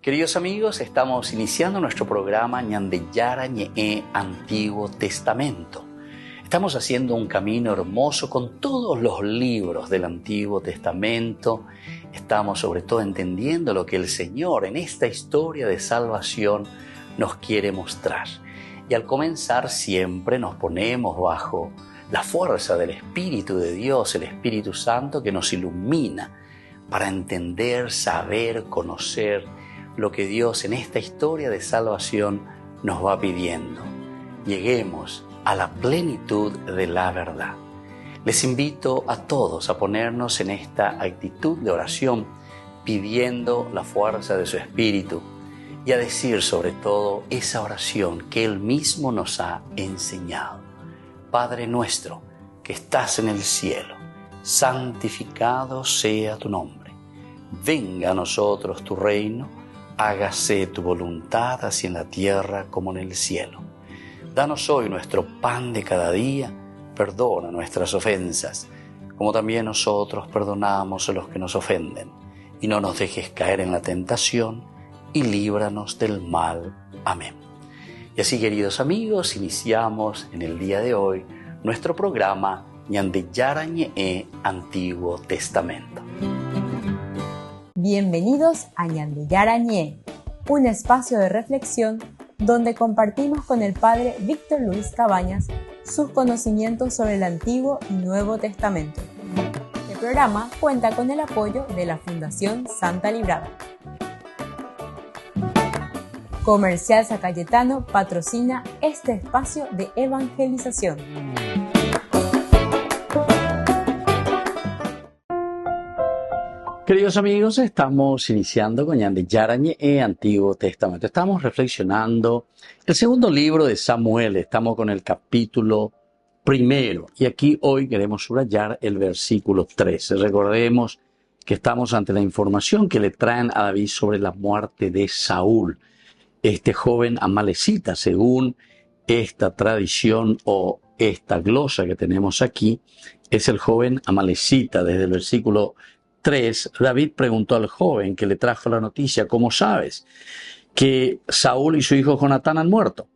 Queridos amigos, estamos iniciando nuestro programa Ñandeyara Ñe'e Antiguo Testamento. Estamos haciendo un camino hermoso con todos los libros del Antiguo Testamento. Estamos sobre todo entendiendo lo que el Señor en esta historia de salvación nos quiere mostrar. Y al comenzar siempre nos ponemos bajo la fuerza del Espíritu de Dios, el Espíritu Santo que nos ilumina para entender, saber, conocer lo que Dios en esta historia de salvación nos va pidiendo. Lleguemos a la plenitud de la verdad. Les invito a todos a ponernos en esta actitud de oración, pidiendo la fuerza de su Espíritu y a decir sobre todo esa oración que Él mismo nos ha enseñado. Padre nuestro que estás en el cielo, santificado sea tu nombre. Venga a nosotros tu reino, hágase tu voluntad así en la tierra como en el cielo. Danos hoy nuestro pan de cada día, perdona nuestras ofensas, como también nosotros perdonamos a los que nos ofenden. Y no nos dejes caer en la tentación, y líbranos del mal. Amén. Y así, queridos amigos, iniciamos en el día de hoy nuestro programa Ñandeyara Ñe'e Antiguo Testamento. Bienvenidos a Ñandeyara Ñe'e, un espacio de reflexión donde compartimos con el Padre Víctor Luis Cabañas sus conocimientos sobre el Antiguo y Nuevo Testamento. Este programa cuenta con el apoyo de la Fundación Santa Librada. Comercial San Cayetano patrocina este espacio de evangelización. Queridos amigos, estamos iniciando con Ñandeyara Ñe'e Antiguo Testamento. Estamos reflexionando el segundo libro de Samuel. Estamos con el capítulo 1. Y aquí hoy queremos subrayar el versículo 13. Recordemos que estamos ante la información que le traen a David sobre la muerte de Saúl, este joven amalecita. Según esta tradición o esta glosa que tenemos aquí, es el joven amalecita. Desde el versículo 3, David preguntó al joven que le trajo la noticia: ¿cómo sabes que Saúl y su hijo Jonatán han muerto?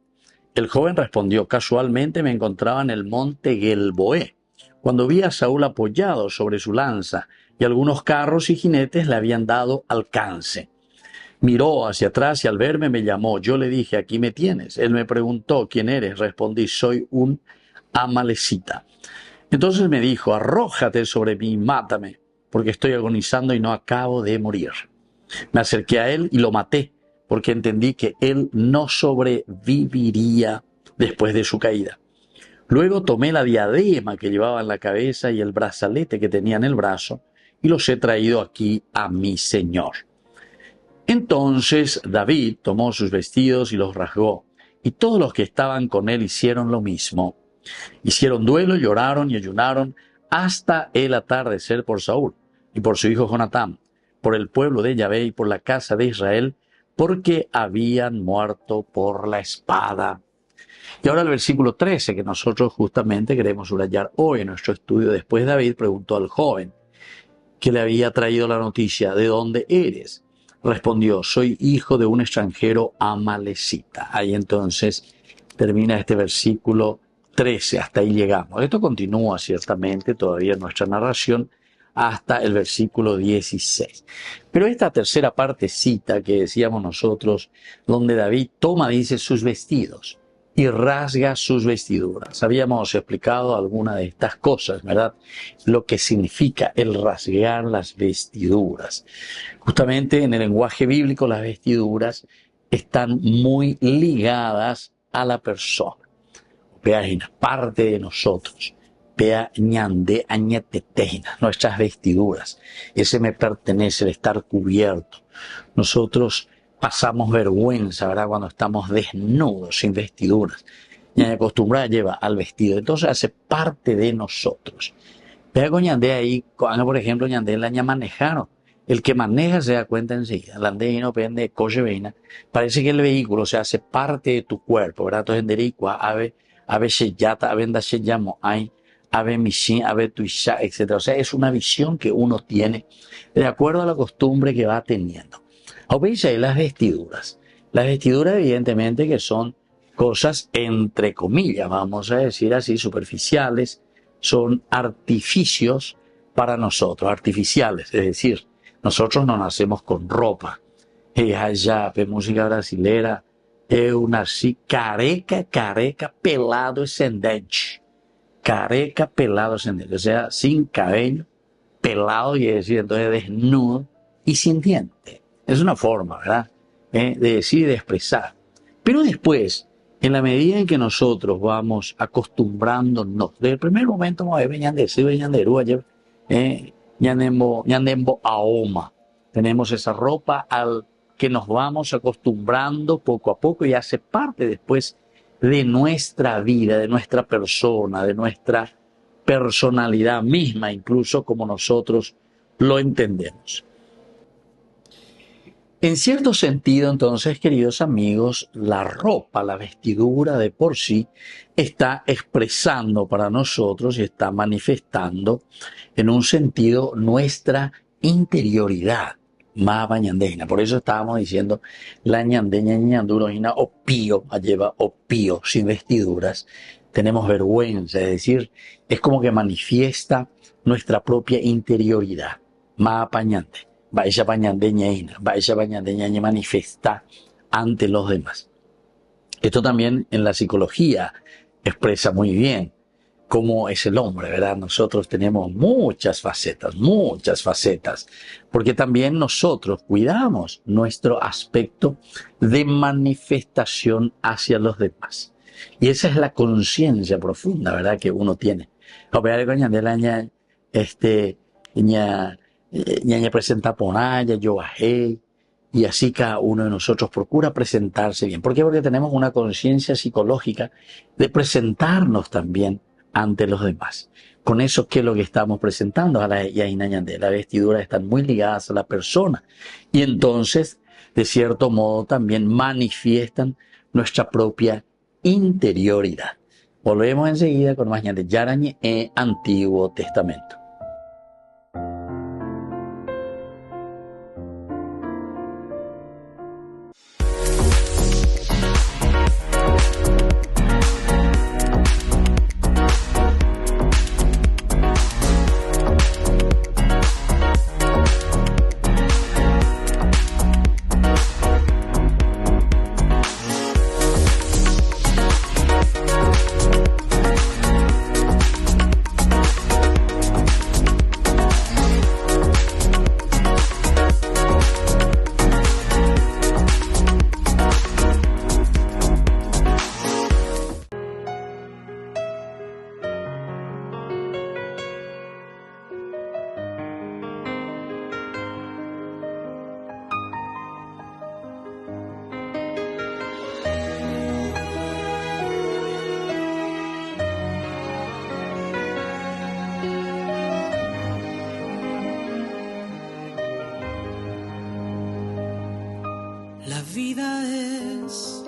El joven respondió: casualmente me encontraba en el monte Gelboé, cuando vi a Saúl apoyado sobre su lanza, y algunos carros y jinetes le habían dado alcance. Miró hacia atrás y al verme me llamó. Yo le dije: aquí me tienes. Él me preguntó: ¿quién eres? Respondí: soy un amalecita. Entonces me dijo: arrójate sobre mí y mátame, porque estoy agonizando y no acabo de morir. Me acerqué a él y lo maté, porque entendí que él no sobreviviría después de su caída. Luego tomé la diadema que llevaba en la cabeza y el brazalete que tenía en el brazo, y los he traído aquí a mi señor. Entonces David tomó sus vestidos y los rasgó, y todos los que estaban con él hicieron lo mismo. Hicieron duelo, lloraron y ayunaron hasta el atardecer por Saúl y por su hijo Jonatán, por el pueblo de Yahvé y por la casa de Israel, porque habían muerto por la espada. Y ahora el versículo 13, que nosotros justamente queremos subrayar hoy en nuestro estudio. Después David preguntó al joven que le había traído la noticia: ¿de dónde eres? Respondió: soy hijo de un extranjero amalecita. Ahí entonces termina este versículo 13, hasta ahí llegamos. Esto continúa ciertamente todavía en nuestra narración hasta el versículo 16. Pero esta tercera partecita que decíamos nosotros, donde David toma, dice, sus vestidos y rasga sus vestiduras. Habíamos explicado alguna de estas cosas, ¿verdad? Lo que significa el rasgar las vestiduras. Justamente en el lenguaje bíblico las vestiduras están muy ligadas a la persona. Es parte de nosotros. Nuestras vestiduras. Ese me pertenece, el estar cubierto. Nosotros pasamos vergüenza, ¿verdad? Cuando estamos desnudos, sin vestiduras. Y acostumbrada lleva al vestido. Entonces hace parte de nosotros. Vea con Ñandé ahí, por ejemplo, Ñandé la manejaron. El que maneja se da cuenta enseguida. La ande no pende coche veina. Parece que el vehículo se hace parte de tu cuerpo, ¿verdad? Entonces, dericua, ave sheyata, ave nda sheyamo, ave mishin, ave tuisha, etc. O sea, es una visión que uno tiene de acuerdo a la costumbre que va teniendo. Veis ahí las vestiduras. Las vestiduras evidentemente que son cosas entre comillas, vamos a decir así, superficiales, son artificios para nosotros, artificiales, es decir, nosotros no nacemos con ropa. Allá, de música brasilera, eu nací careca, pelado ascendente. Careca, pelado ascendente, o sea, sin cabello, pelado, y es decir, entonces desnudo y sin diente. Es una forma, ¿verdad?, de decir y de expresar. Pero después, en la medida en que nosotros vamos acostumbrándonos, desde el primer momento, tenemos esa ropa al que nos vamos acostumbrando poco a poco y hace parte después de nuestra vida, de nuestra persona, de nuestra personalidad misma, incluso como nosotros lo entendemos. En cierto sentido, entonces, queridos amigos, la ropa, la vestidura de por sí, está expresando para nosotros y está manifestando en un sentido nuestra interioridad. Por eso estábamos diciendo la ñandeña ñandurojina opío, lleva opío sin vestiduras. Tenemos vergüenza, es decir, es como que manifiesta nuestra propia interioridad. Mapañante. Vaya bañandeña manifesta ante los demás. Esto también en la psicología expresa muy bien cómo es el hombre, ¿verdad? Nosotros tenemos muchas facetas, porque también nosotros cuidamos nuestro aspecto de manifestación hacia los demás. Y esa es la conciencia profunda, ¿verdad?, que uno tiene. Ñaña presenta ponaya, yo bajé, y así cada uno de nosotros procura presentarse bien. ¿Por qué? Porque tenemos una conciencia psicológica de presentarnos también ante los demás. Con eso, ¿qué es lo que estamos presentando? A la Yainañandé, las vestiduras están muy ligadas a la persona, y entonces, de cierto modo, también manifiestan nuestra propia interioridad. Volvemos enseguida con más de Yarañe en Antiguo Testamento. La vida es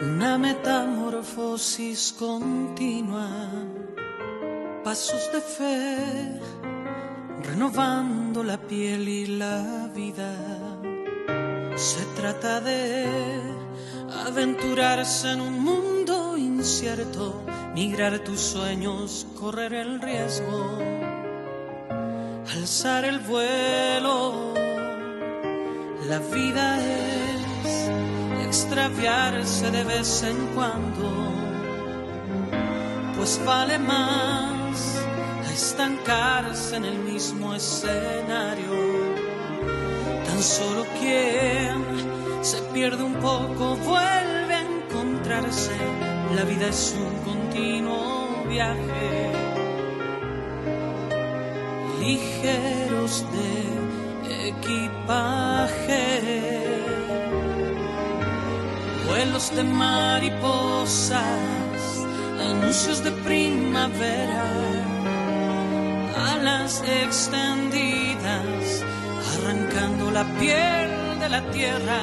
una metamorfosis continua, pasos de fe, renovando la piel y la vida. Se trata de aventurarse en un mundo incierto, migrar tus sueños, correr el riesgo, alzar el vuelo. La vida es extraviarse de vez en cuando, pues vale más a estancarse en el mismo escenario. Tan solo quien se pierde un poco vuelve a encontrarse. La vida es un continuo viaje, ligeros de equipaje, vuelos de mariposas, anuncios de primavera, alas extendidas, arrancando la piel de la tierra.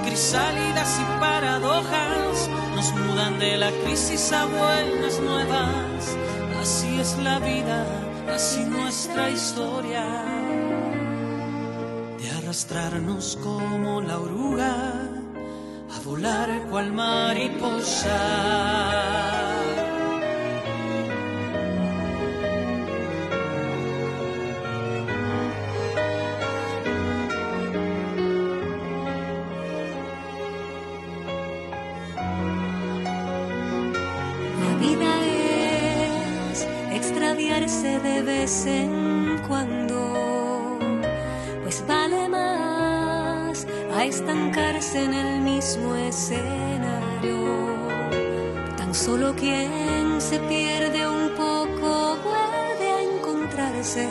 Crisálidas y paradojas nos mudan de la crisis a buenas nuevas. Así es la vida, así nuestra historia. De arrastrarnos como la oruga, a volar cual mariposa. De vez en cuando, pues vale más a estancarse en el mismo escenario. Tan solo quien se pierde un poco vuelve a encontrarse.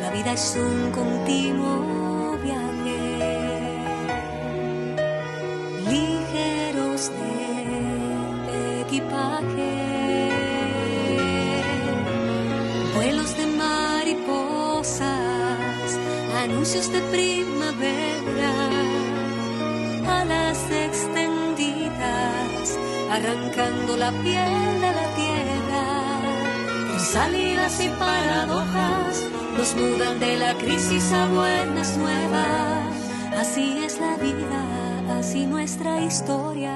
La vida es un continuo viaje, ligeros de equipaje. Vuelos de mariposas, anuncios de primavera, alas extendidas, arrancando la piel de la tierra. Crisálidas y paradojas nos mudan de la crisis a buenas nuevas. Así es la vida, así nuestra historia,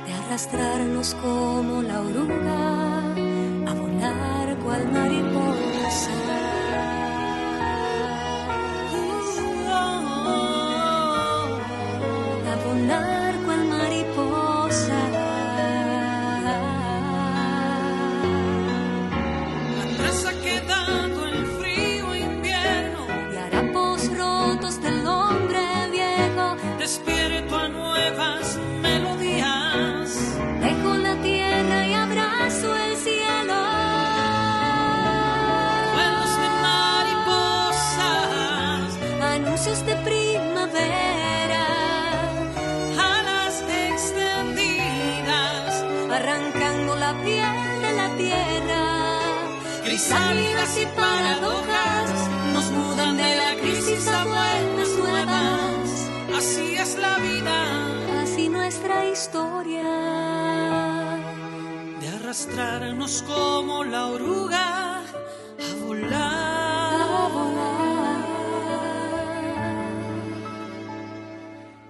de arrastrarnos como la oruga, cual mariposa. A volar cual mariposa. Atrás ha quedado el frío invierno y harapos rotos del hombre viejo. Despierto a nuevas melodías. Dejo la tierra y abrazo el cielo. De primavera, alas extendidas, arrancando la piel de la tierra. Crisálidas y paradojas nos mudan de la crisis a buenas nuevas. Así es la vida, así nuestra historia, de arrastrarnos como la oruga a volar, a volar.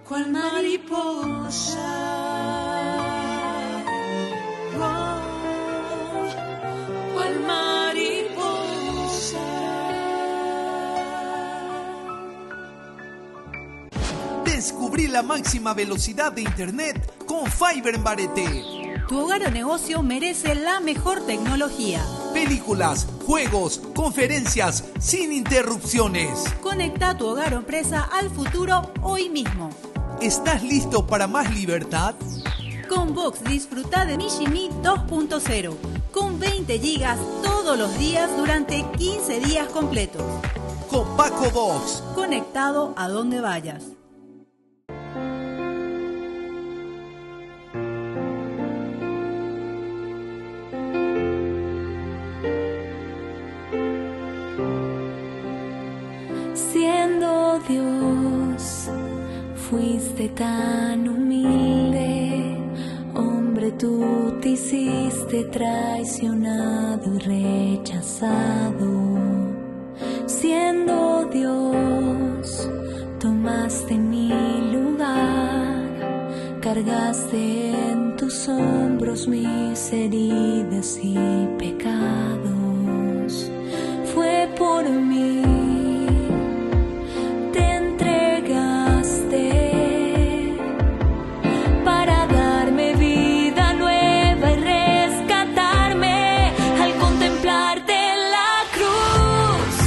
Cual mariposa, oh, cual mariposa. Descubrí la máxima velocidad de internet con Fiber en Barete. Tu hogar o negocio merece la mejor tecnología. Películas, juegos, conferencias, sin interrupciones. Conecta tu hogar o empresa al futuro hoy mismo. ¿Estás listo para más libertad? Con Vox disfruta de Mishimi 2.0 con 20 gigas todos los días durante 15 días completos. Copaco Vox. Conectado a donde vayas. Siendo Dios, fuiste tan humilde, hombre, tú te hiciste traicionado y rechazado. Siendo Dios, tomaste mi lugar, cargaste en tus hombros mis heridas y pecados. Fue por mí. La cruz.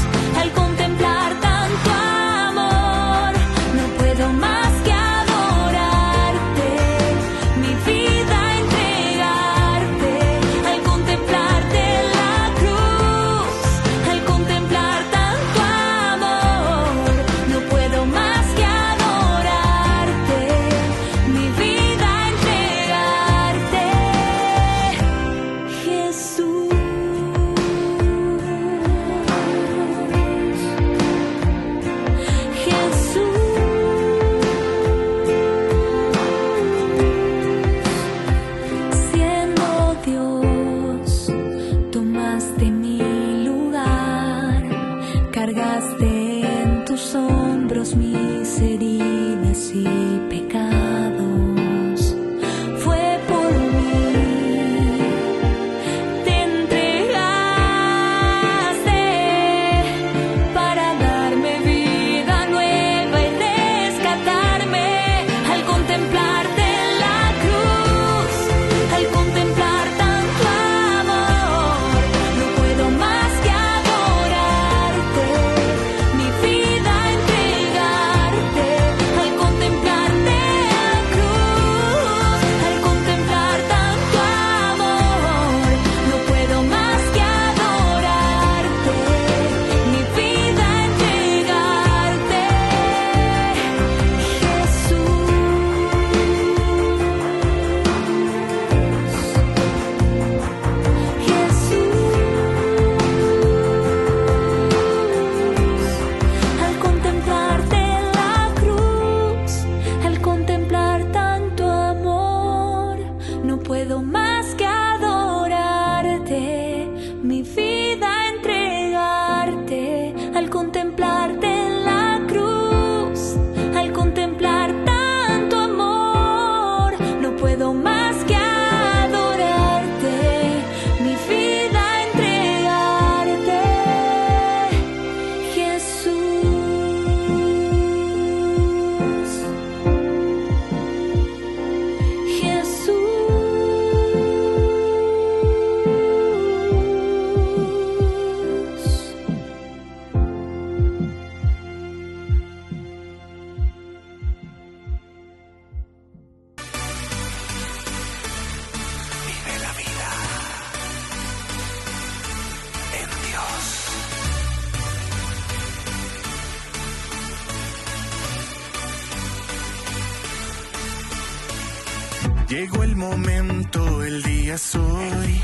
Llegó el momento, el día es hoy.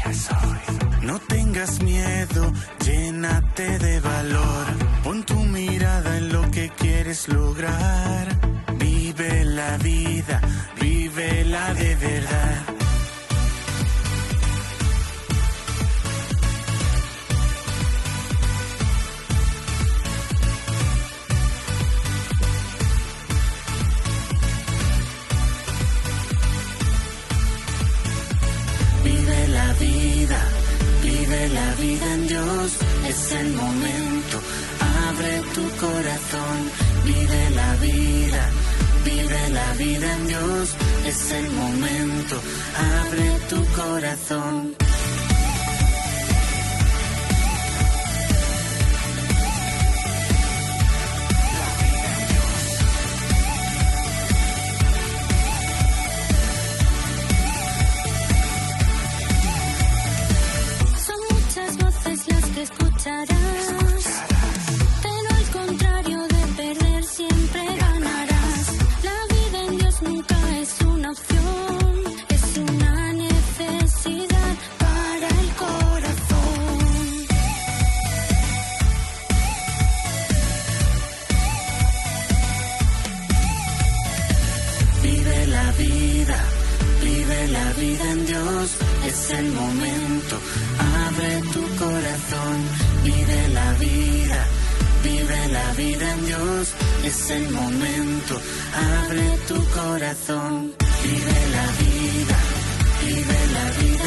No tengas miedo, llénate de valor. Pon tu mirada en lo que quieres lograr. Vive la vida, vívela de verdad. Vive la vida en Dios, es el momento, abre tu corazón, vive la vida en Dios, es el momento, abre tu corazón. Escucharás, pero al contrario de perder siempre ganarás. La vida en Dios nunca es una opción, es una necesidad para el corazón. Vive la vida en Dios, es el momento, abre tu corazón. Vive la vida en Dios, es el momento, abre tu corazón. Vive la vida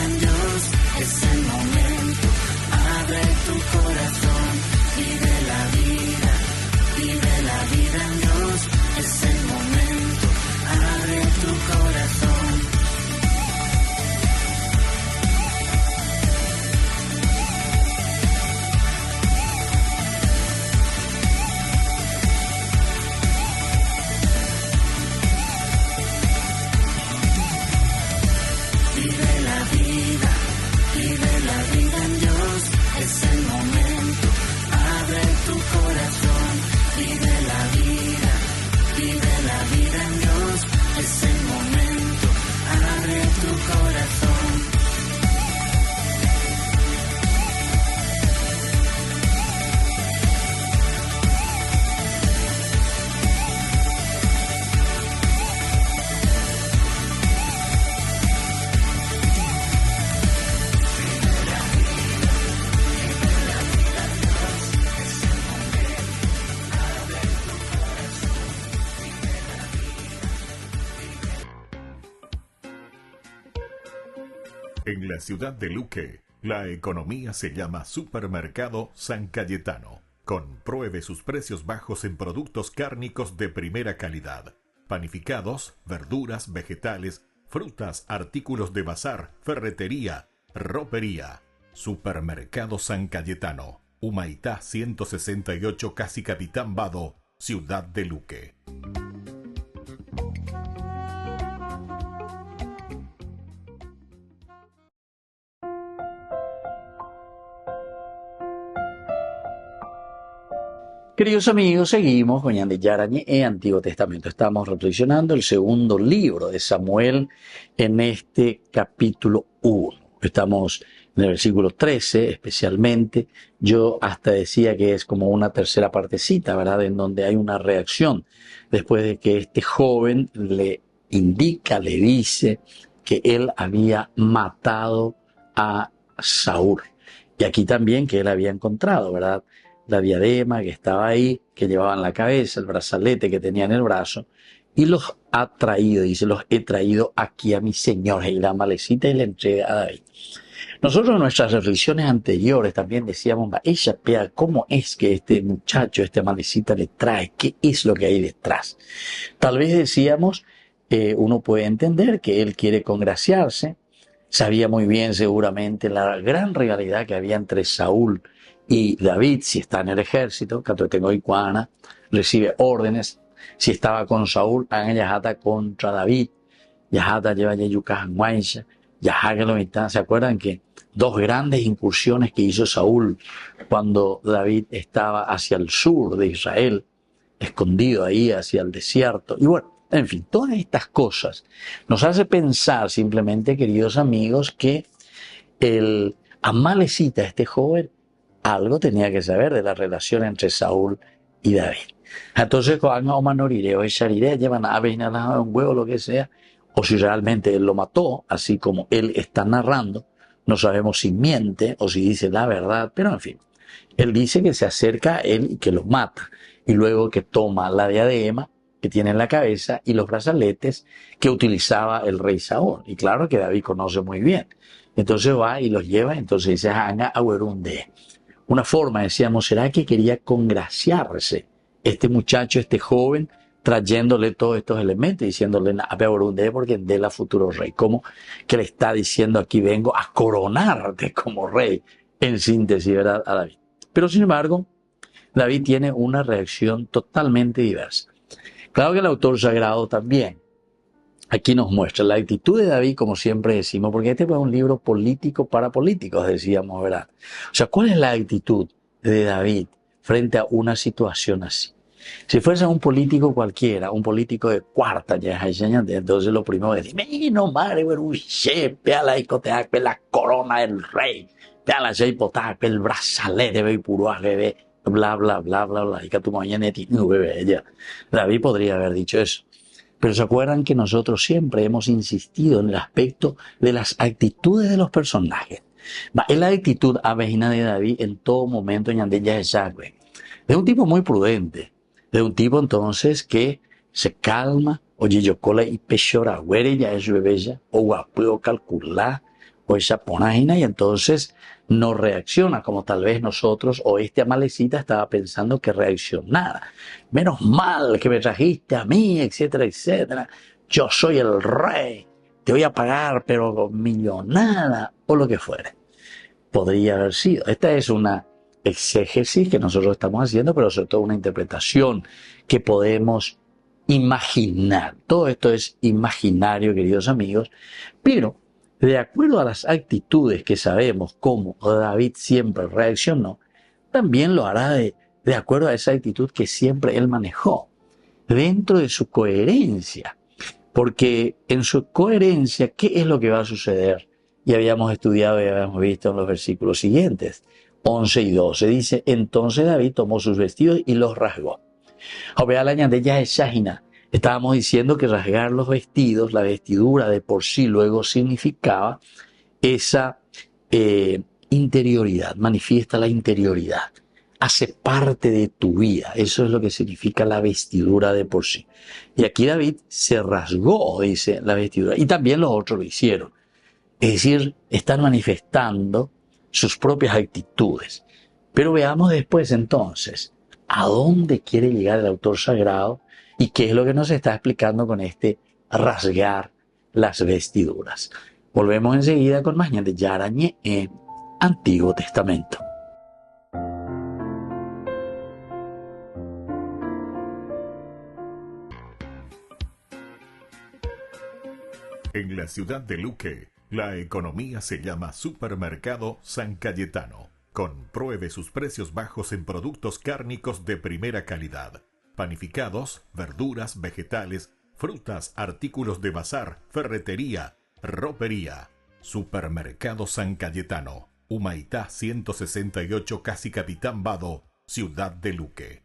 en Dios, es el momento, abre tu corazón. Vive la vida en Dios, es el momento, abre tu corazón. En la ciudad de Luque, la economía se llama Supermercado San Cayetano. Compruebe sus precios bajos en productos cárnicos de primera calidad. Panificados, verduras, vegetales, frutas, artículos de bazar, ferretería, ropería. Supermercado San Cayetano. Humaitá 168, Casi Capitán Vado, ciudad de Luque. Queridos amigos, seguimos con Yandi Yarañe en Antiguo Testamento. Estamos reflexionando el segundo libro de Samuel en este capítulo 1. Estamos en el versículo 13 especialmente. Yo hasta decía que es como una tercera partecita, ¿verdad? En donde hay una reacción después de que este joven le indica, le dice que él había matado a Saúl. Y aquí también que él había encontrado, ¿verdad?, la diadema que estaba ahí, que llevaba en la cabeza, el brazalete que tenía en el brazo, y los ha traído, dice, los he traído aquí a mi señor, y la malecita y la entrega a David. Nosotros en nuestras reflexiones anteriores también decíamos, ella pea, ¿cómo es que este muchacho, esta malecita le trae? ¿Qué es lo que hay detrás? Tal vez decíamos, uno puede entender que él quiere congraciarse, sabía muy bien seguramente la gran rivalidad que había entre Saúl y David, si está en el ejército, Catotengo y Cuana, recibe órdenes. Si estaba con Saúl, hagan Yajata contra David. Yajata lleva Yeyucas en Guancha. Yajá, ¿se acuerdan que dos grandes incursiones que hizo Saúl cuando David estaba hacia el sur de Israel, escondido ahí hacia el desierto? Y bueno, En fin, todas estas cosas nos hace pensar simplemente, queridos amigos, que el Amalecita, este joven, algo tenía que saber de la relación entre Saúl y David. Entonces, cuando Manorireo y Shariré llevan a Abinadab un huevo, lo que sea, o si realmente él lo mató, así como él está narrando, no sabemos si miente o si dice la verdad, pero en fin, él dice que se acerca a él y que lo mata, y luego que toma la diadema que tiene en la cabeza y los brazaletes que utilizaba el rey Saúl. Y claro que David conoce muy bien. Entonces va y los lleva, entonces dice, Hanga Awerunde. Una forma, decíamos, será que quería congraciarse este muchacho, este joven, trayéndole todos estos elementos, diciéndole a Awerunde porque de la futuro rey. Como que le está diciendo aquí vengo a coronarte como rey, en síntesis, ¿verdad? A David. Pero sin embargo, David tiene una reacción totalmente diversa. Claro que el autor sagrado también aquí nos muestra la actitud de David, como siempre decimos, porque este es un libro político para políticos, decíamos, ¿verdad? O sea, ¿cuál es la actitud de David frente a una situación así? Si fuese un político cualquiera, un político de cuarta, entonces lo primero es decir, no madre, la corona del rey, el brazalete, bla, bla, bla, bla, bla, y que tu mañana David podría haber dicho eso. Pero se acuerdan que nosotros siempre hemos insistido en el aspecto de las actitudes de los personajes. Es la actitud avejina de David en todo momento en Yandella de Yahweh. De un tipo muy prudente, de un tipo entonces que se calma, oye yo cola y pechora, güere ya es bebella, o guapo calcular, o esa ponajina, y entonces no reacciona como tal vez nosotros o este Amalecita estaba pensando que reaccionara. Menos mal que me trajiste a mí, etcétera, etcétera. Yo soy el rey, te voy a pagar, pero millonada, o lo que fuere. Podría haber sido. Esta es una exégesis que nosotros estamos haciendo, pero sobre todo una interpretación que podemos imaginar. Todo esto es imaginario, queridos amigos, pero de acuerdo a las actitudes que sabemos cómo David siempre reaccionó, también lo hará de acuerdo a esa actitud que siempre él manejó, dentro de su coherencia. Porque en su coherencia, ¿qué es lo que va a suceder? Y habíamos estudiado y habíamos visto en los versículos siguientes, 11 y 12, dice, entonces David tomó sus vestidos y los rasgó. Estábamos diciendo que rasgar los vestidos, la vestidura de por sí luego significaba esa interioridad, manifiesta la interioridad, hace parte de tu vida, eso es lo que significa la vestidura de por sí. Y aquí David se rasgó, dice la vestidura, y también los otros lo hicieron. Es decir, están manifestando sus propias actitudes. Pero veamos después entonces, ¿a dónde quiere llegar el autor sagrado? ¿Y qué es lo que nos está explicando con este rasgar las vestiduras? Volvemos enseguida con más de Yarañé en Antiguo Testamento. En la ciudad de Luque, la economía se llama Supermercado San Cayetano. Compruebe sus precios bajos en productos cárnicos de primera calidad. Panificados, verduras, vegetales, frutas, artículos de bazar, ferretería, ropería. Supermercado San Cayetano, Humaitá 168, Casi Capitán Vado, Ciudad de Luque.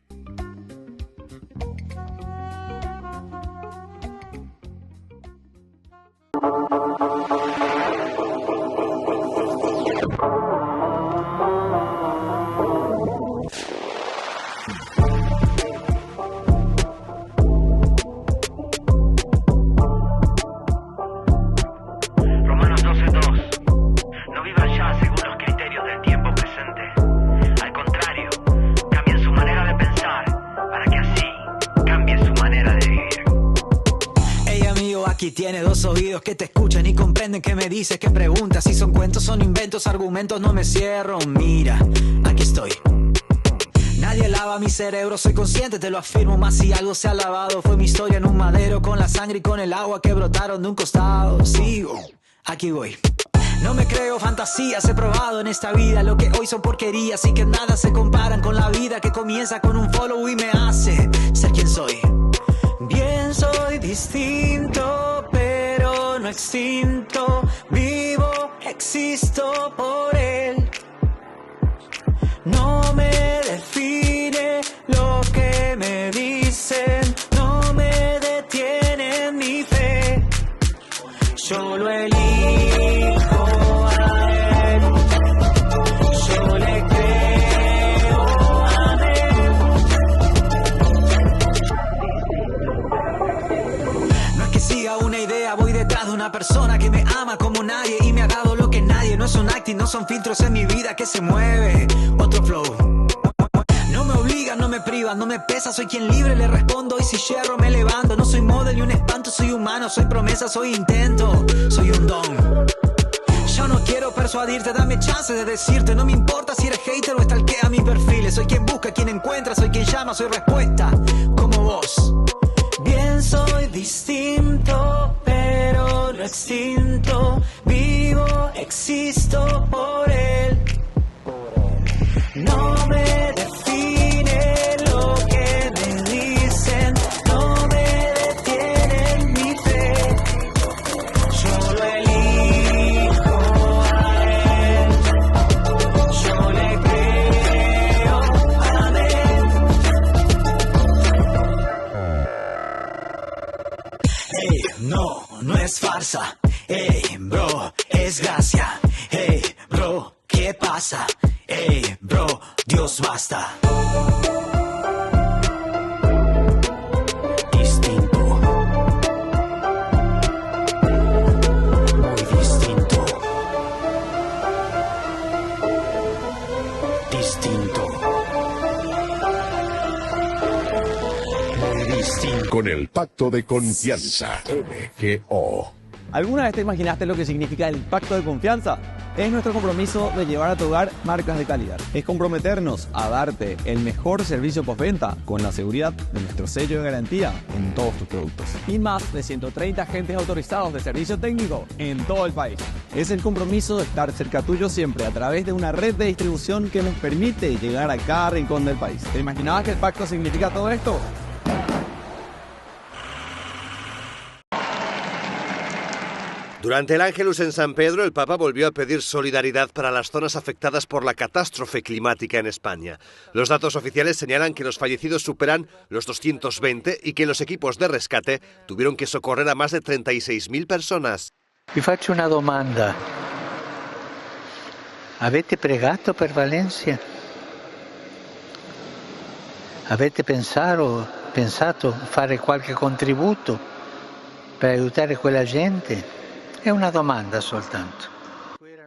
Tiene dos oídos que te escuchan y comprenden que me dices, que preguntas. Si son cuentos, son inventos, argumentos, no me cierro. Mira, aquí estoy. Nadie lava mi cerebro, soy consciente, te lo afirmo. Más si algo se ha lavado, fue mi historia en un madero, con la sangre y con el agua que brotaron de un costado. Sigo, aquí voy. No me creo fantasías, he probado en esta vida lo que hoy son porquerías y que nada se comparan con la vida que comienza con un follow y me hace ser quien soy. Bien soy distinto, pero no extinto. Vivo, existo por él. No me define lo que me dicen, no me detiene mi fe. Yo lo elijo a él, yo le creo a él. No es que siga una idea, voy detrás de una persona que me ama como nadie y me ha dado lo que nadie. No es un acting, no son filtros en mi vida que se mueve. Otro flow. No me obligan, no me privan, no me pesa, soy quien libre le respondo y si yerro me levanto. No soy model ni un espanto, soy humano, soy promesa, soy intento, soy un don. Yo no quiero persuadirte, dame chance de decirte, no me importa si eres hater o stalkea mis perfiles. Soy quien busca, quien encuentra, soy quien llama, soy respuesta, como vos. Bien, soy distinto, pero no extinto. Vivo, existo por él. No me define lo que me dicen, no me detiene mi fe. Yo lo elijo a él, yo le creo a él. Hey, no, no es farsa. Hey, bro, es gracia. Hey, bro, ¿qué pasa? Hey, bro, Dios basta. Distinto. Muy distinto. Distinto. Muy distinto. Con el pacto de confianza. MGO. ¿Alguna vez te imaginaste lo que significa el pacto de confianza? Es nuestro compromiso de llevar a tu hogar marcas de calidad. Es comprometernos a darte el mejor servicio postventa con la seguridad de nuestro sello de garantía en todos tus productos. Y más de 130 agentes autorizados de servicio técnico en todo el país. Es el compromiso de estar cerca tuyo siempre a través de una red de distribución que nos permite llegar a cada rincón del país. ¿Te imaginabas que el pacto significa todo esto? Durante el Ángelus en San Pedro, el Papa volvió a pedir solidaridad para las zonas afectadas por la catástrofe climática en España. Los datos oficiales señalan que los fallecidos superan los 220 y que los equipos de rescate tuvieron que socorrer a más de 36.000 personas. Vi faccio una domanda. Avete pregato per Valencia? Avete pensato fare qualche contributo per aiutare quella gente? È una domanda soltanto.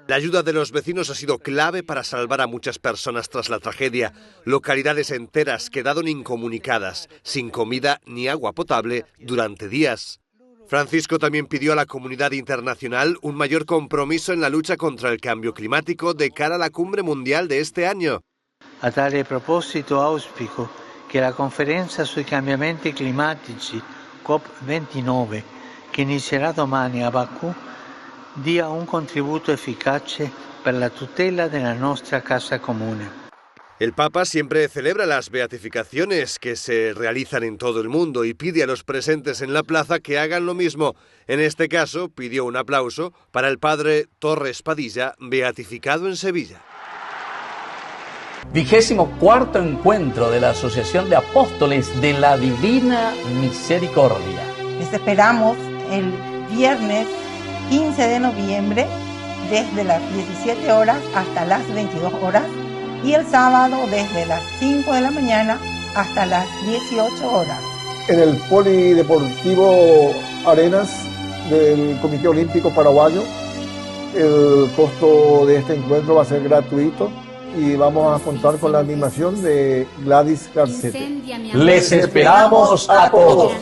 La ayuda de los vecinos ha sido clave para salvar a muchas personas tras la tragedia. Localidades enteras quedaron incomunicadas, sin comida ni agua potable durante días. Francisco también pidió a la comunidad internacional un mayor compromiso en la lucha contra el cambio climático de cara a la cumbre mundial de este año. A tale proposito auspico che la conferenza sui cambiamenti climatici COP29 che inizierà domani a Bakú dia un contributo efficace per la tutela della nostra casa comune. El Papa siempre celebra las beatificaciones que se realizan en todo el mundo y pide a los presentes en la plaza que hagan lo mismo. En este caso, pidió un aplauso para el padre Torres Padilla, beatificado en Sevilla. 24º encuentro de la Asociación de Apóstoles de la Divina Misericordia. Les esperamos el viernes 15 de noviembre desde las 17 horas hasta las 22 horas y el sábado desde las 5 de la mañana hasta las 18 horas. En el Polideportivo Arenas del Comité Olímpico Paraguayo, el costo de este encuentro va a ser gratuito y vamos a contar con la animación de Gladys Garcete. Les esperamos a todos.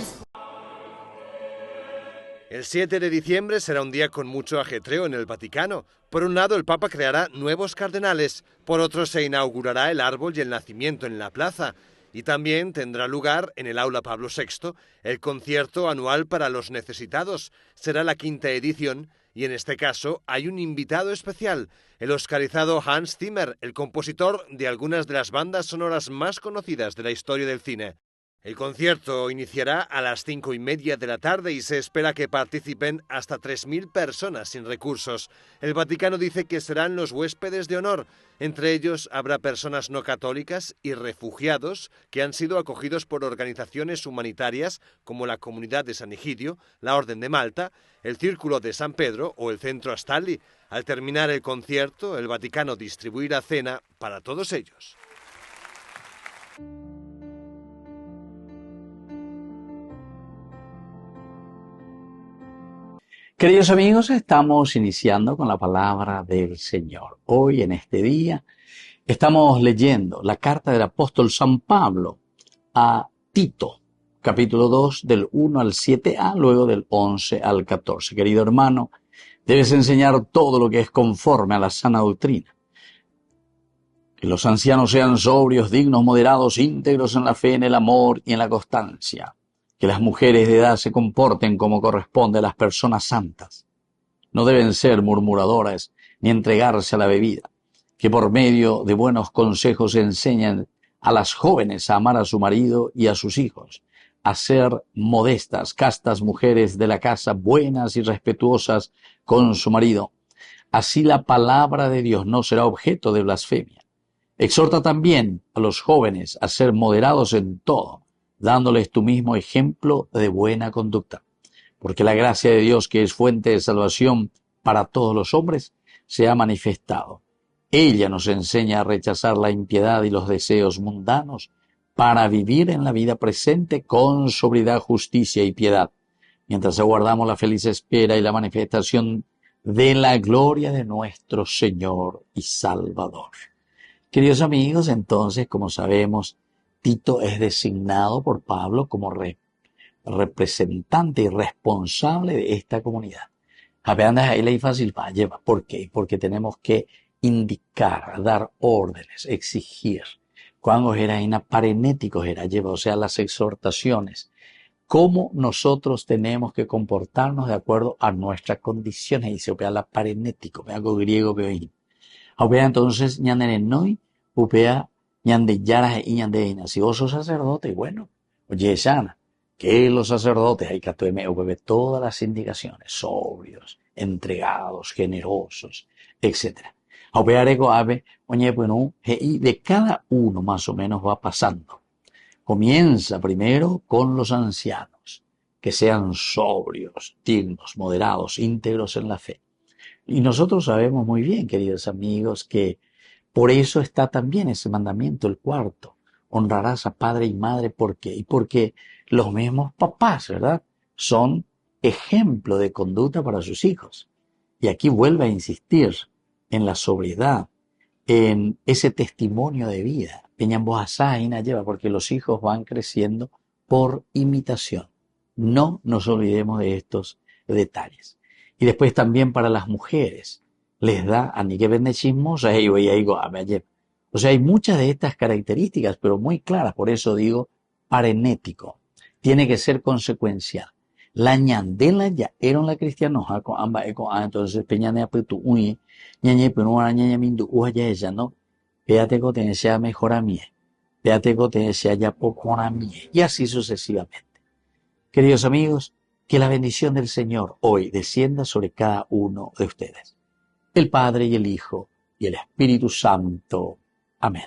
El 7 de diciembre será un día con mucho ajetreo en el Vaticano. Por un lado, el Papa creará nuevos cardenales, por otro se inaugurará el árbol y el nacimiento en la plaza. Y también tendrá lugar en el Aula Pablo VI el concierto anual para los necesitados. Será la 5ª edición y en este caso hay un invitado especial, el oscarizado Hans Zimmer, el compositor de algunas de las bandas sonoras más conocidas de la historia del cine. El concierto iniciará a las 5:30 de la tarde y se espera que participen hasta 3.000 personas sin recursos. El Vaticano dice que serán los huéspedes de honor. Entre ellos habrá personas no católicas y refugiados que han sido acogidos por organizaciones humanitarias como la Comunidad de San Egidio, la Orden de Malta, el Círculo de San Pedro o el Centro Astalli. Al terminar el concierto, el Vaticano distribuirá cena para todos ellos. Queridos amigos, estamos iniciando con la palabra del Señor. Hoy, en este día, estamos leyendo la carta del apóstol San Pablo a Tito, capítulo 2, del 1 al 7a, luego del 11 al 14. Querido hermano, debes enseñar todo lo que es conforme a la sana doctrina. Que los ancianos sean sobrios, dignos, moderados, íntegros en la fe, en el amor y en la constancia. Que las mujeres de edad se comporten como corresponde a las personas santas. No deben ser murmuradoras ni entregarse a la bebida. Que por medio de buenos consejos enseñen a las jóvenes a amar a su marido y a sus hijos, a ser modestas, castas mujeres de la casa, buenas y respetuosas con su marido. Así la palabra de Dios no será objeto de blasfemia. Exhorta también a los jóvenes a ser moderados en todo, dándoles tu mismo ejemplo de buena conducta. Porque la gracia de Dios, que es fuente de salvación para todos los hombres, se ha manifestado. Ella nos enseña a rechazar la impiedad y los deseos mundanos para vivir en la vida presente con sobriedad, justicia y piedad, mientras aguardamos la feliz espera y la manifestación de la gloria de nuestro Señor y Salvador. Queridos amigos, entonces, como sabemos, Tito es designado por Pablo como representante y responsable de esta comunidad. Apenas ahí le fácil lleva. ¿Por qué? Porque tenemos que indicar, dar órdenes, exigir. Cuando era parenéticos era lleva, o sea, las exhortaciones. Cómo nosotros tenemos que comportarnos de acuerdo a nuestras condiciones. Y se opea la parenético, me hago griego, veo. Opea entonces, ñanenenoi, opea ñande yaras y ñandeina. Si vos sos sacerdote, bueno, oye, Shana, que los sacerdotes hay que beber todas las indicaciones, sobrios, entregados, generosos, etc. Opearego ave, oye, bueno, y de cada uno más o menos va pasando. Comienza primero con los ancianos, que sean sobrios, dignos, moderados, íntegros en la fe. Y nosotros sabemos muy bien, queridos amigos, que por eso está también ese mandamiento, el cuarto. Honrarás a padre y madre. ¿Por qué? Y porque los mismos papás, ¿verdad?, son ejemplo de conducta para sus hijos. Y aquí vuelve a insistir en la sobriedad, en ese testimonio de vida. Lleva, porque los hijos van creciendo por imitación. No nos olvidemos de estos detalles. Y después también para las mujeres. Les da a ni que vende chismosa, o sea, hay muchas de estas características, pero muy claras, por eso digo parenético. Tiene que ser consecuencial. La ñandela ya era la cristianoja con ambas entonces peñane apetu uy, ñañe penua ñaña mindu uya ella, ¿no? Fíjate que sea mejor a mí. Fíjate que sea ya poco a mí. Y así sucesivamente. Queridos amigos, que la bendición del Señor hoy descienda sobre cada uno de ustedes. El Padre y el Hijo y el Espíritu Santo. Amén.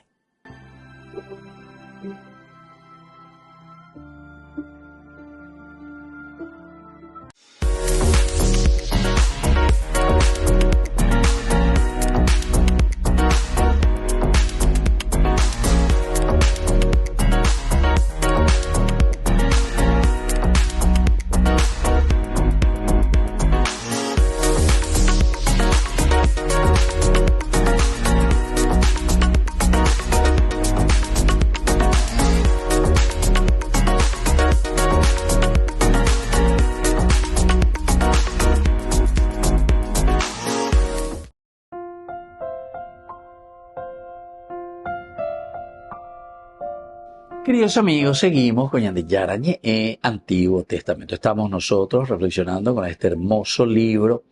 Queridos amigos, seguimos con Yarañé, Antiguo Testamento. Estamos nosotros reflexionando con este hermoso libro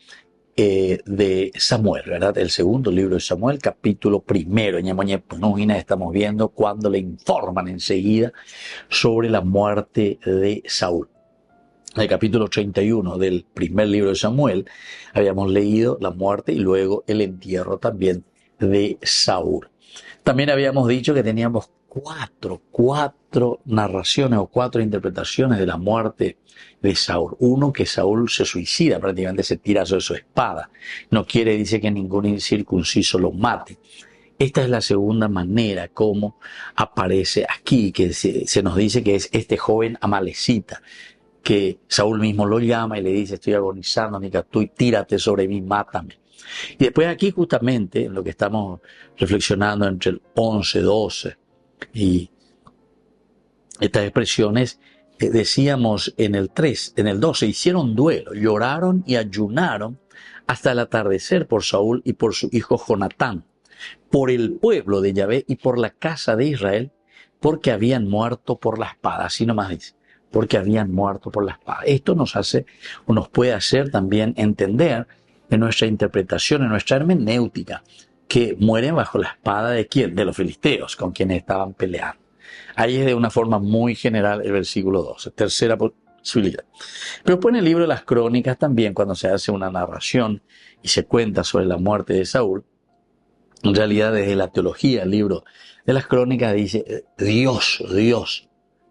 de Samuel, ¿verdad? El segundo libro de Samuel, capítulo primero. Estamos viendo cuando le informan enseguida sobre la muerte de Saúl. En el capítulo 31 del primer libro de Samuel habíamos leído la muerte y luego el entierro también de Saúl. También habíamos dicho que teníamos cuatro narraciones o cuatro interpretaciones de la muerte de Saúl. Uno, que Saúl se suicida, prácticamente se tira sobre su espada. No quiere, dice, que ningún incircunciso lo mate. Esta es la segunda manera como aparece aquí, que se nos dice que es este joven amalecita, que Saúl mismo lo llama y le dice: estoy agonizando, tú tírate sobre mí, mátame. Y después aquí justamente, en lo que estamos reflexionando entre el 11, 12 y estas expresiones, decíamos en el 3, en el 12, hicieron duelo, lloraron y ayunaron hasta el atardecer por Saúl y por su hijo Jonatán, por el pueblo de Yahvé y por la casa de Israel, porque habían muerto por la espada. Así nomás dice, porque habían muerto por la espada. Esto nos hace o nos puede hacer también entender en nuestra interpretación, en nuestra hermenéutica, que mueren bajo la espada de ¿quién? De los filisteos, con quienes estaban peleando. Ahí es de una forma muy general el versículo 12, tercera posibilidad. Pero después en el libro de las Crónicas también, cuando se hace una narración y se cuenta sobre la muerte de Saúl, en realidad desde la teología, el libro de las Crónicas dice: Dios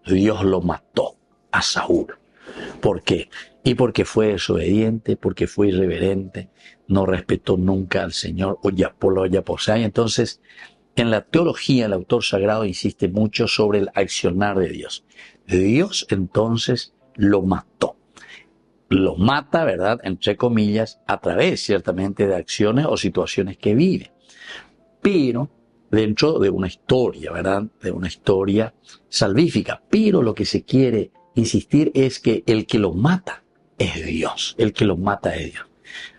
lo mató a Saúl. ¿Por qué? Y porque fue desobediente, porque fue irreverente, no respetó nunca al Señor, Entonces, en la teología, el autor sagrado insiste mucho sobre el accionar de Dios. Dios entonces lo mató. Lo mata, ¿verdad?, entre comillas, a través ciertamente de acciones o situaciones que vive. Pero dentro de una historia, ¿verdad?, de una historia salvífica. Pero lo que se quiere insistir es que el que lo mata es Dios. El que lo mata es Dios.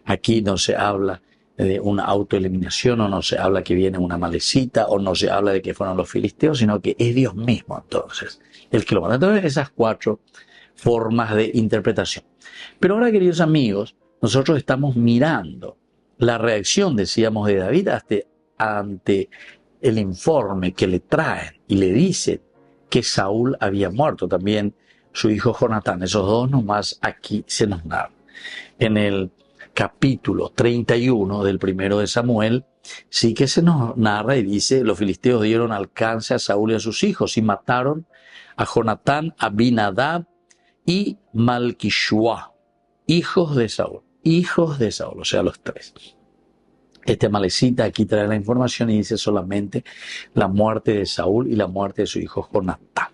Aquí no se habla de una autoeliminación, o no se habla que viene una malecita, o no se habla de que fueron los filisteos, sino que es Dios mismo entonces el que lo mata. Entonces, esas cuatro formas de interpretación. Pero ahora, queridos amigos, nosotros estamos mirando la reacción, decíamos, de David ante el informe que le traen y le dicen que Saúl había muerto, también su hijo Jonatán. Esos dos nomás aquí se nos narran. En el capítulo 31 del primero de Samuel, sí que se nos narra y dice: los filisteos dieron alcance a Saúl y a sus hijos y mataron a Jonatán, a Abinadab y Malquishua, hijos de Saúl, o sea, los tres. Este malecita aquí trae la información y dice solamente la muerte de Saúl y la muerte de su hijo Jonatán.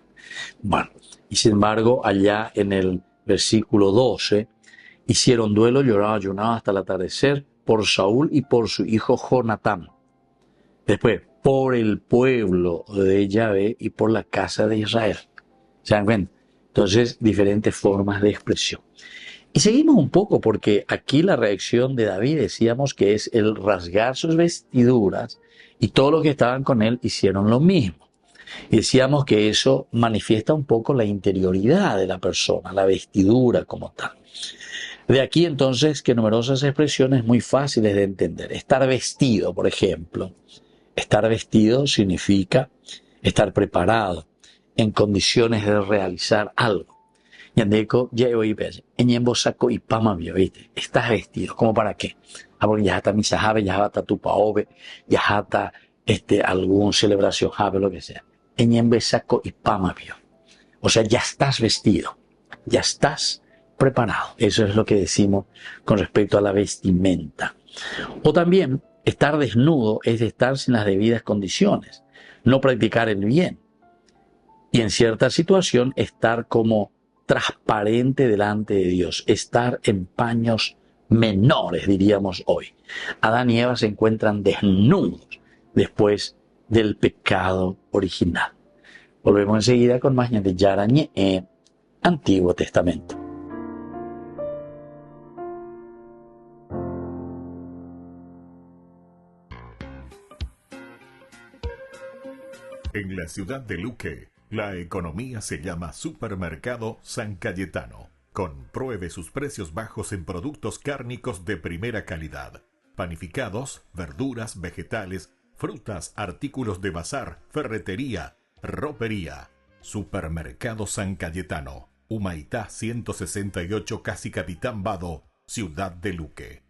Bueno, y sin embargo, allá en el versículo 12, hicieron duelo, lloraron, ayunaron hasta el atardecer por Saúl y por su hijo Jonatán. Después, por el pueblo de Yahvé y por la casa de Israel. ¿Se dan cuenta? Entonces, diferentes formas de expresión. Y seguimos un poco, porque aquí la reacción de David, decíamos que es el rasgar sus vestiduras, y todos los que estaban con él hicieron lo mismo. Y decíamos que eso manifiesta un poco la interioridad de la persona, la vestidura como tal. De aquí entonces que numerosas expresiones muy fáciles de entender. Estar vestido, por ejemplo. Estar vestido significa estar preparado, en condiciones de realizar algo. ¿Viste? Estás vestido. ¿Cómo para qué? Porque ya está misa jave, ya está tu paove, ya está algún celebración jave, lo que sea. O sea, ya estás vestido, ya estás preparado. Eso es lo que decimos con respecto a la vestimenta. O también, estar desnudo es de estar sin las debidas condiciones, no practicar el bien. Y en cierta situación, estar como transparente delante de Dios, estar en paños menores, diríamos hoy. Adán y Eva se encuentran desnudos después del pecado original. Volvemos enseguida con más de Yarañé en Antiguo Testamento. En la ciudad de Luque, la economía se llama Supermercado San Cayetano. Compruebe sus precios bajos en productos cárnicos de primera calidad. Panificados, verduras, vegetales, frutas, artículos de bazar, ferretería, ropería. Supermercado San Cayetano, Humaitá 168, Casi Capitán Vado, Ciudad de Luque.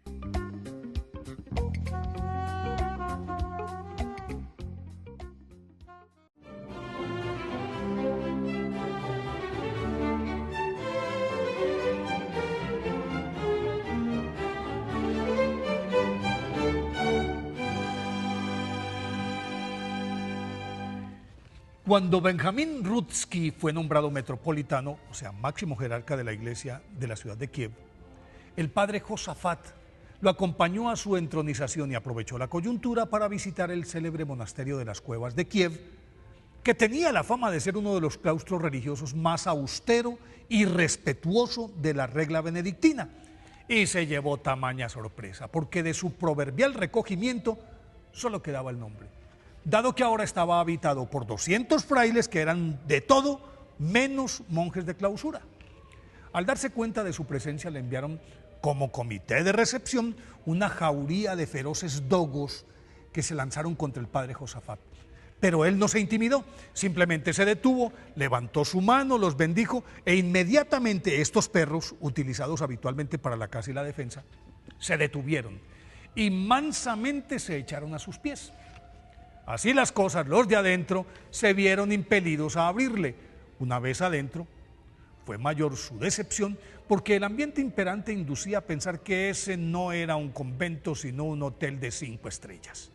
Cuando Benjamín Rudzki fue nombrado metropolitano, o sea, máximo jerarca de la iglesia de la ciudad de Kiev, el padre Josafat lo acompañó a su entronización y aprovechó la coyuntura para visitar el célebre monasterio de las Cuevas de Kiev, que tenía la fama de ser uno de los claustros religiosos más austero y respetuoso de la regla benedictina. Y se llevó tamaña sorpresa, porque de su proverbial recogimiento solo quedaba el nombre, dado que ahora estaba habitado por 200 frailes que eran de todo menos monjes de clausura. Al darse cuenta de su presencia le enviaron como comité de recepción una jauría de feroces dogos que se lanzaron contra el padre Josafat. Pero él no se intimidó, simplemente se detuvo, levantó su mano, los bendijo e inmediatamente estos perros, utilizados habitualmente para la caza y la defensa, se detuvieron y mansamente se echaron a sus pies. Así las cosas, los de adentro se vieron impelidos a abrirle. Una vez adentro, fue mayor su decepción porque el ambiente imperante inducía a pensar que ese no era un convento sino un hotel de 5 estrellas.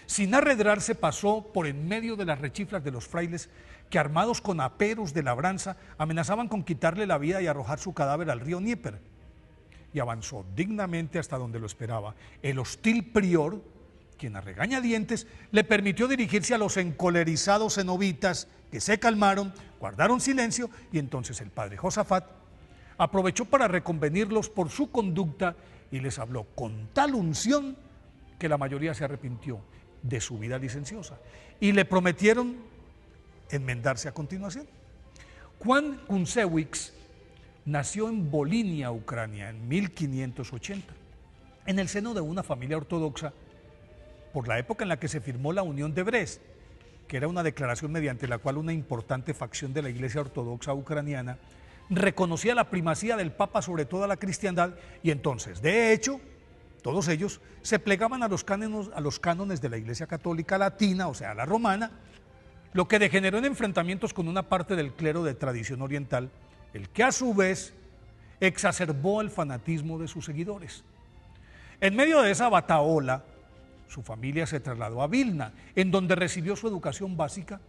Sin arredrarse pasó por en medio de las rechiflas de los frailes que, armados con aperos de labranza, amenazaban con quitarle la vida y arrojar su cadáver al río Dnieper. Y avanzó dignamente hasta donde lo esperaba el hostil prior, quien a regañadientes le permitió dirigirse a los encolerizados cenobitas, que se calmaron, guardaron silencio, y entonces el padre Josafat aprovechó para reconvenirlos por su conducta y les habló con tal unción que la mayoría se arrepintió de su vida licenciosa y le prometieron enmendarse a continuación. Juan Kunsewicz nació en Volinia, Ucrania, en 1580, en el seno de una familia ortodoxa por la época en la que se firmó la Unión de Brest, que era una declaración mediante la cual una importante facción de la Iglesia Ortodoxa ucraniana reconocía la primacía del Papa sobre toda la cristiandad, y entonces, de hecho, todos ellos se plegaban a los cánones de la Iglesia Católica Latina, o sea, la romana, lo que degeneró en enfrentamientos con una parte del clero de tradición oriental, el que a su vez exacerbó el fanatismo de sus seguidores. En medio de esa batahola, su familia se trasladó a Vilna, en donde recibió su educación básica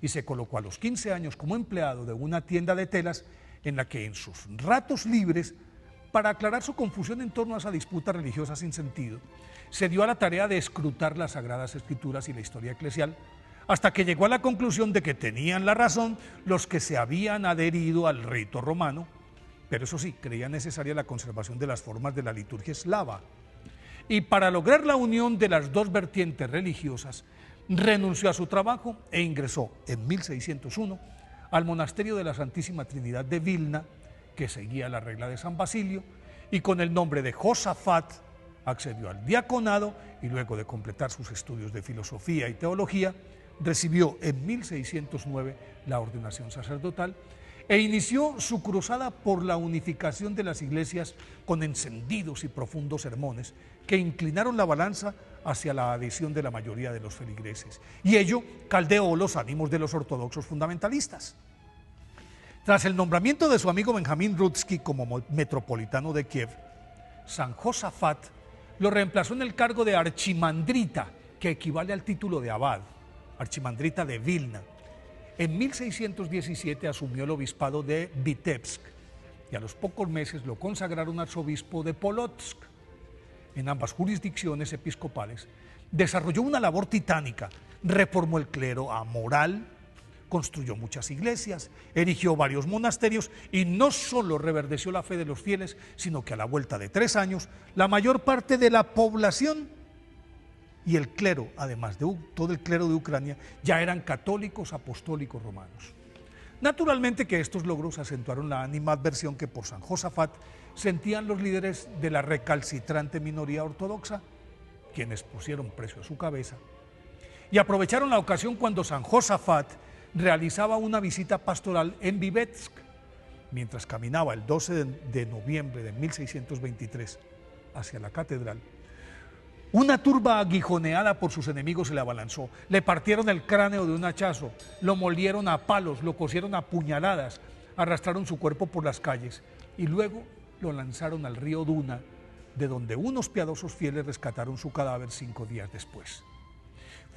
y se colocó a los 15 años como empleado de una tienda de telas en la que en sus ratos libres, para aclarar su confusión en torno a esa disputa religiosa sin sentido, se dio a la tarea de escrutar las Sagradas Escrituras y la historia eclesial, hasta que llegó a la conclusión de que tenían la razón los que se habían adherido al rito romano, pero eso sí, creía necesaria la conservación de las formas de la liturgia eslava. Y para lograr la unión de las dos vertientes religiosas, renunció a su trabajo e ingresó en 1601 al monasterio de la Santísima Trinidad de Vilna, que seguía la regla de San Basilio, y con el nombre de Josafat accedió al diaconado y luego de completar sus estudios de filosofía y teología, recibió en 1609 la ordenación sacerdotal e inició su cruzada por la unificación de las iglesias con encendidos y profundos sermones que inclinaron la balanza hacia la adhesión de la mayoría de los feligreses, y ello caldeó los ánimos de los ortodoxos fundamentalistas. Tras el nombramiento de su amigo Benjamín Rudzki como metropolitano de Kiev, San Josafat lo reemplazó en el cargo de archimandrita, que equivale al título de abad, archimandrita de Vilna. En 1617 asumió el obispado de Vitebsk y a los pocos meses lo consagraron arzobispo de Polotsk. En ambas jurisdicciones episcopales desarrolló una labor titánica, reformó el clero amoral, construyó muchas iglesias, erigió varios monasterios y no solo reverdeció la fe de los fieles, sino que a la vuelta de 3 años la mayor parte de la población y el clero, además de todo el clero de Ucrania, ya eran católicos apostólicos romanos. Naturalmente que estos logros acentuaron la animadversión que por San Josafat sentían los líderes de la recalcitrante minoría ortodoxa, quienes pusieron precio a su cabeza, y aprovecharon la ocasión cuando San Josafat realizaba una visita pastoral en Vitebsk. Mientras caminaba el 12 de noviembre de 1623 hacia la catedral, una turba aguijoneada por sus enemigos se le abalanzó, le partieron el cráneo de un hachazo, lo molieron a palos, lo cosieron a puñaladas, arrastraron su cuerpo por las calles y luego lo lanzaron al río Duna, de donde unos piadosos fieles rescataron su cadáver 5 días después.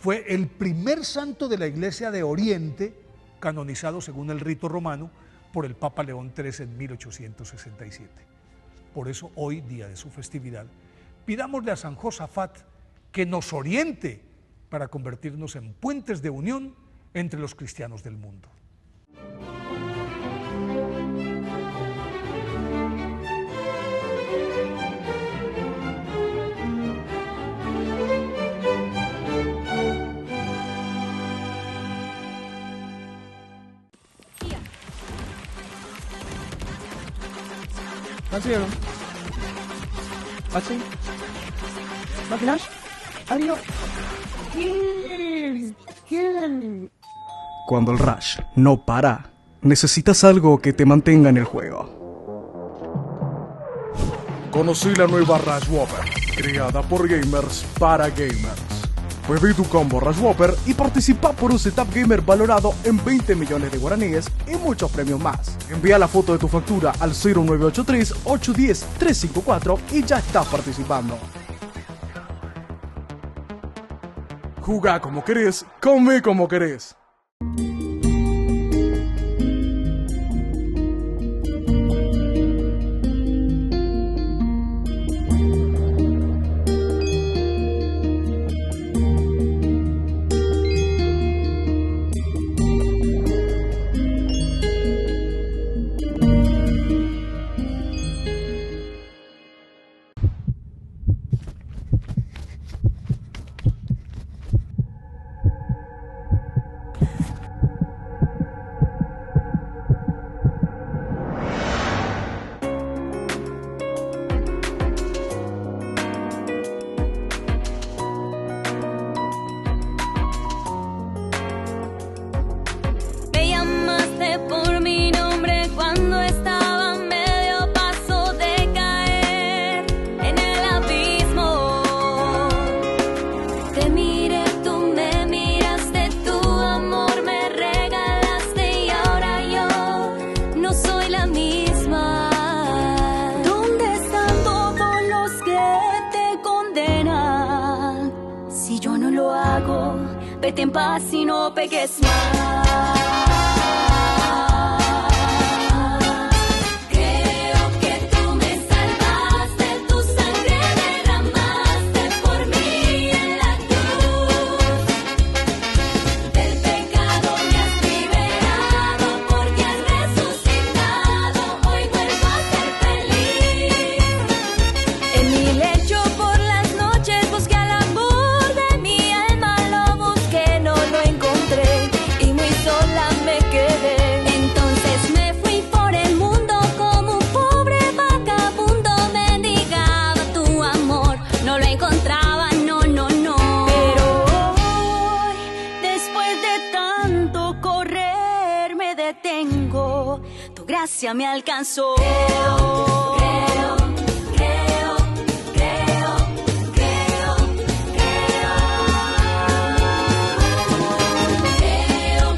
Fue el primer santo de la Iglesia de Oriente canonizado según el rito romano por el Papa León XIII en 1867. Por eso hoy, día de su festividad, pidámosle a San Josafat que nos oriente para convertirnos en puentes de unión entre los cristianos del mundo. Así. ¿Máquinas? Adiós. Cuando el rush no para, necesitas algo que te mantenga en el juego. Conocí la nueva Rush Whopper, creada por gamers para gamers. Pedí tu combo Rush Whopper y participa por un setup gamer valorado en 20 millones de guaraníes y muchos premios más. Envía la foto de tu factura al 0983-810-354 y ya estás participando. Jugá como querés, come como querés. Vete en paz y no peques más. Creo que tú me salvaste, tu sangre derramaste por mí en la cruz. Del pecado me has liberado porque has resucitado. Hoy vuelvo a ser feliz. En mi lecho por las noches busqué al amor de mi alma, lo busqué, no lo encontré y muy sola me quedé. Entonces me fui por el mundo como un pobre vagabundo, mendigaba tu amor, no lo encontraba, no, no, no. Pero hoy, después de tanto correr, me detengo, tu gracia me alcanzó. Creo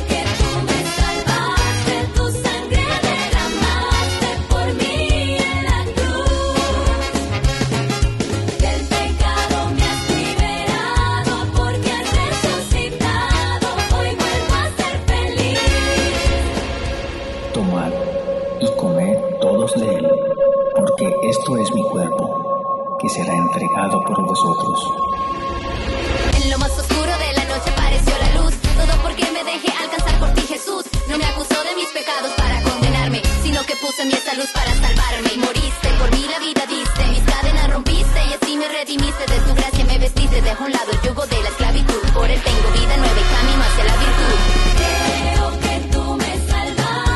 que tú me salvaste, tu sangre derramaste por mí en la cruz. Del pecado me has liberado porque has resucitado. Hoy vuelvo a ser feliz. Tomad y comed todos de él, porque esto es mi cuerpo, que será entregado por vosotros. En lo más oscuro de la noche apareció la luz. Todo porque me dejé alcanzar por ti, Jesús. No me acusó de mis pecados para condenarme, sino que puse mi esa luz para salvarme. Y moriste, por mí la vida diste, mis cadenas rompiste y así me redimiste. De tu gracia me vestiste, dejo a un lado el yugo de la esclavitud. Por él tengo vida nueva y camino hacia la virtud. Creo que tú me salvaste.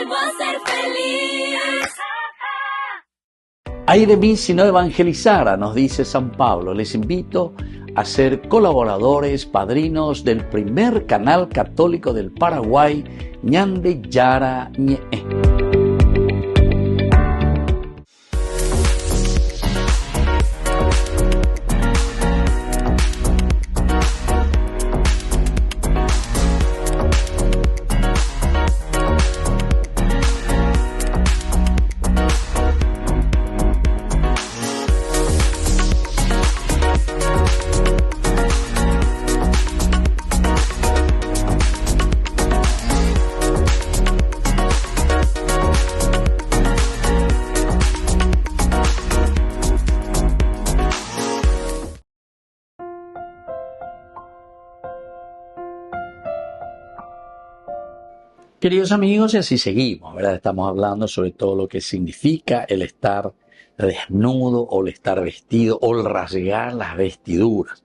vuelvo a ser feliz. Ay de mí si no evangelizara, nos dice San Pablo. Les invito a ser colaboradores, padrinos del primer canal católico del Paraguay, Ñande Yara Ñe. Queridos amigos, y así seguimos, ¿verdad? Estamos hablando sobre todo lo que significa el estar desnudo o el estar vestido o el rasgar las vestiduras.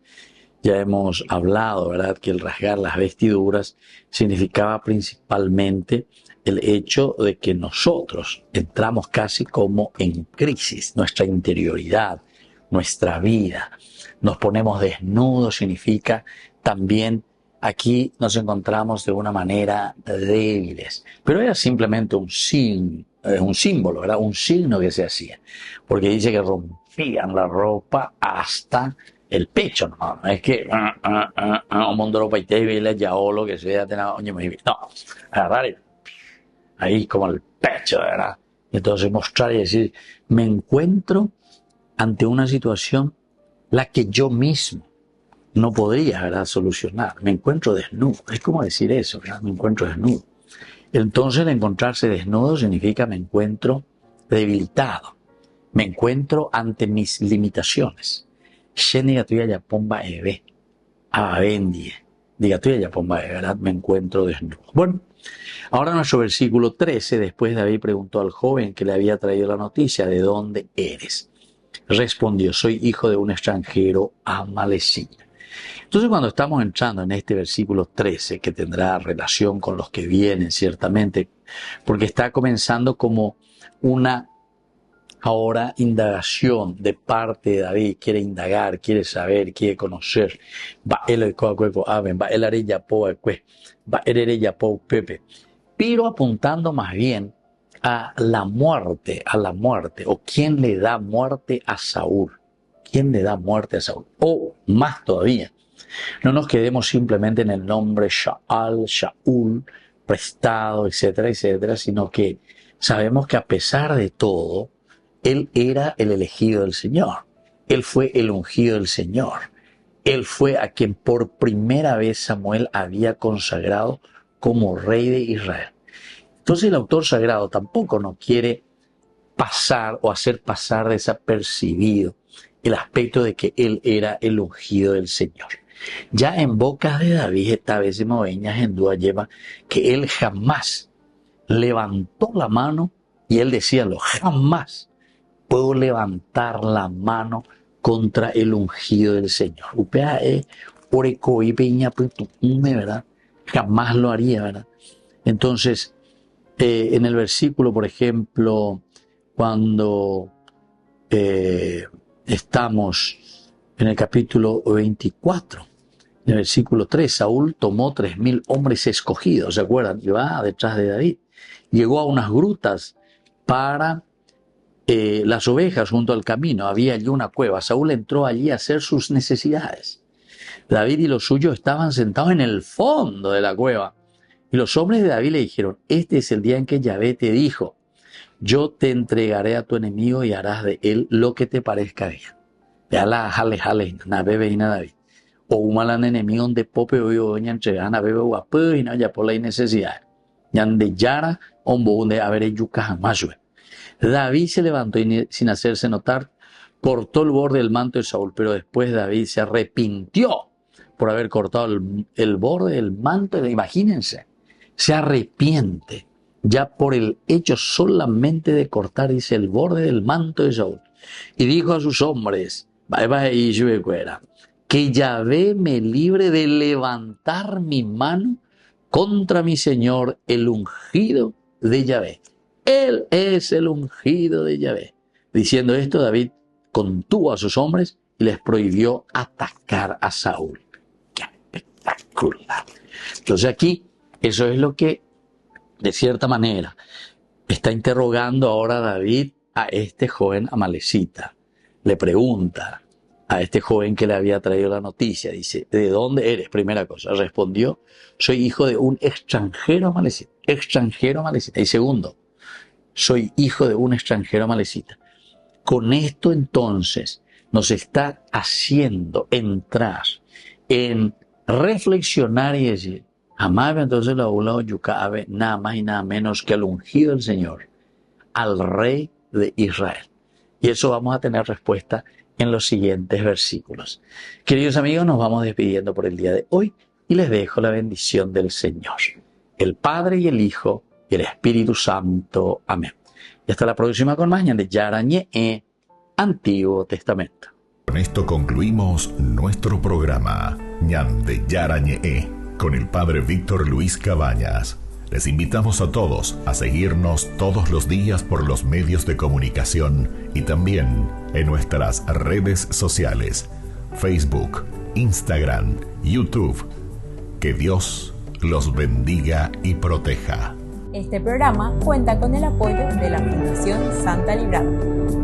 Ya hemos hablado, ¿verdad?, que el rasgar las vestiduras significaba principalmente el hecho de que nosotros entramos casi como en crisis, nuestra interioridad, nuestra vida. Nos ponemos desnudos, significa también aquí nos encontramos de una manera débiles, pero era simplemente un símbolo, ¿verdad? Un signo que se hacía, porque dice que rompían la ropa hasta el pecho, no es que un mundo ropa y te ya o lo que sea, no, agarrar ahí como el pecho, ¿verdad? Entonces mostrar y decir, me encuentro ante una situación la que yo mismo no podría, ¿verdad?, solucionar. Me encuentro desnudo. Es como decir eso, ¿verdad? Me encuentro desnudo. Entonces, el encontrarse desnudo significa me encuentro debilitado. Me encuentro ante mis limitaciones. Diga tuya ya pomba eve. Abendie. Diga tuya ya pomba eve, ¿verdad? Me encuentro desnudo. Bueno, ahora nuestro versículo 13. Después David preguntó al joven que le había traído la noticia, ¿de dónde eres? Respondió, soy hijo de un extranjero amalecido. Entonces, cuando estamos entrando en este versículo 13, que tendrá relación con los que vienen ciertamente, porque está comenzando como una ahora indagación de parte de David, quiere indagar, quiere saber, quiere conocer. Pero apuntando más bien a la muerte, o quién le da muerte a Saúl. ¿Quién le da muerte a Saúl? O más todavía, no nos quedemos simplemente en el nombre Shaul, prestado, etcétera, etcétera, sino que sabemos que a pesar de todo, él era el elegido del Señor. Él fue el ungido del Señor. Él fue a quien por primera vez Samuel había consagrado como rey de Israel. Entonces el autor sagrado tampoco no quiere pasar o hacer pasar desapercibido el aspecto de que él era el ungido del Señor. Ya en boca de David, esta vez en duda lleva que él jamás levantó la mano, y él decía, jamás puedo levantar la mano contra el ungido del Señor. ¿Verdad? Jamás lo haría, ¿verdad? Entonces, en el versículo, por ejemplo, cuando estamos en el capítulo 24, en el versículo 3, Saúl tomó 3,000 hombres escogidos, ¿se acuerdan? Y va detrás de David. Llegó a unas grutas para las ovejas junto al camino. Había allí una cueva. Saúl entró allí a hacer sus necesidades. David y los suyos estaban sentados en el fondo de la cueva. Y los hombres de David le dijeron, este es el día en que Yahvé te dijo, yo te entregaré a tu enemigo y harás de él lo que te parezca bien. Veala, jale, nabebe y David. O humalan enemigo de pope o doña entregan a bebe guapo y no ya por la necesidad. Yande yara, ombo de haber yuca masue. David se levantó y sin hacerse notar, cortó el borde del manto de Saúl, pero después David se arrepintió por haber cortado el borde del manto. Imagínense, se arrepiente ya por el hecho solamente de cortar, dice, el borde del manto de Saúl. Y dijo a sus hombres, que Yahvé me libre de levantar mi mano contra mi Señor, el ungido de Yahvé. Él es el ungido de Yahvé. Diciendo esto, David contuvo a sus hombres y les prohibió atacar a Saúl. ¡Qué espectacular! Entonces aquí, eso es lo que, de cierta manera, está interrogando ahora David a este joven amalecita. Le pregunta a este joven que le había traído la noticia, dice, ¿de dónde eres? Primera cosa, respondió, soy hijo de un extranjero amalecita. Extranjero amalecita. Y segundo, soy hijo de un extranjero amalecita. Con esto entonces nos está haciendo entrar en reflexionar y decir, amaba entonces la ula yucabe nada más y nada menos que al ungido del Señor, al rey de Israel. Y eso vamos a tener respuesta en los siguientes versículos. Queridos amigos, nos vamos despidiendo por el día de hoy y les dejo la bendición del Señor, el Padre y el Hijo y el Espíritu Santo. Amén. Y hasta la próxima con más de Yarañé, Antiguo Testamento. Con esto concluimos nuestro programa Ñande Yarañé con el Padre Víctor Luis Cabañas. Les invitamos a todos a seguirnos todos los días por los medios de comunicación y también en nuestras redes sociales, Facebook, Instagram, YouTube. Que Dios los bendiga y proteja. Este programa cuenta con el apoyo de la Fundación Santa Librada.